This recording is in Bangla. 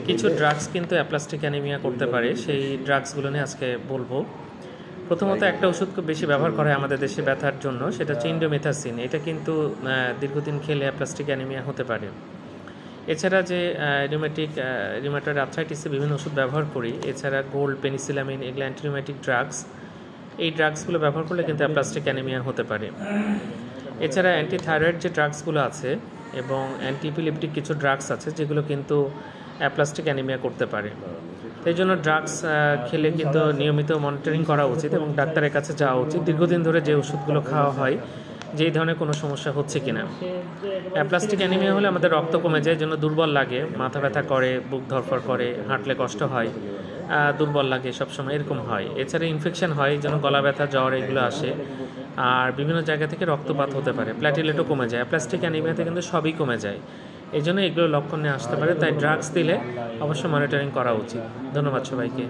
কিছু ড্রাগস কিন্তু অ্যাপ্লাস্টিক অ্যানিমিয়া করতে পারে, সেই ড্রাগসগুলো নিয়ে আজকে বলবো। প্রথমত একটা ওষুধ খুব বেশি ব্যবহার করে আমাদের দেশে ব্যথার জন্য, সেটা হচ্ছে ইন্ডোমেথাসিন। এটা কিন্তু দীর্ঘদিন খেলে অ্যাপ্লাস্টিক অ্যানিমিয়া হতে পারে। এছাড়া যে রিউমেটয়েড আর্থ্রাইটিসে বিভিন্ন ওষুধ ব্যবহার করি, এছাড়া গোল্ড, পেনিসিলামিন, এগুলো অ্যান্টিরিউমেটিক ড্রাগস। এই ড্রাগসগুলো ব্যবহার করলে কিন্তু অ্যাপ্লাস্টিক অ্যানিমিয়া হতে পারে। এছাড়া অ্যান্টিথাইরয়েড যে ড্রাগসগুলো আছে এবং অ্যান্টিপিলেপটিক কিছু ড্রাগস আছে যেগুলো কিন্তু অ্যাপ্লাস্টিক অ্যানিমিয়া করতে পারে। এই জন্য ড্রাগস খেলে কিন্তু নিয়মিত মনিটরিং করা উচিত এবং ডাক্তারের কাছে যাওয়া উচিত, দীর্ঘদিন ধরে যে ওষুধগুলো খাওয়া হয় যেই ধরনের কোনো সমস্যা হচ্ছে কিনা। অ্যাপ্লাস্টিক অ্যানিমিয়া হলে আমাদের রক্ত কমে যায়, জন্য দুর্বল লাগে, মাথা ব্যথা করে, বুক ধরফর করে, হাঁটলে কষ্ট হয়, দুর্বল লাগে, সবসময় এরকম হয়। এছাড়া ইনফেকশন হয়, যেন গলা ব্যথা, জ্বর এগুলো আসে, আর বিভিন্ন জায়গা থেকে রক্তপাত হতে পারে, প্ল্যাটিলেটও কমে যায়। অ্যাপ্লাস্টিক অ্যানিমিয়াতে কিন্তু সবই কমে যায়, এই জন্য এগুলো লক্ষণ নিয়ে আসতে পারে। তাই ড্রাগস দিলে অবশ্যই মনিটরিং করা উচিত। ধন্যবাদ সবাইকে।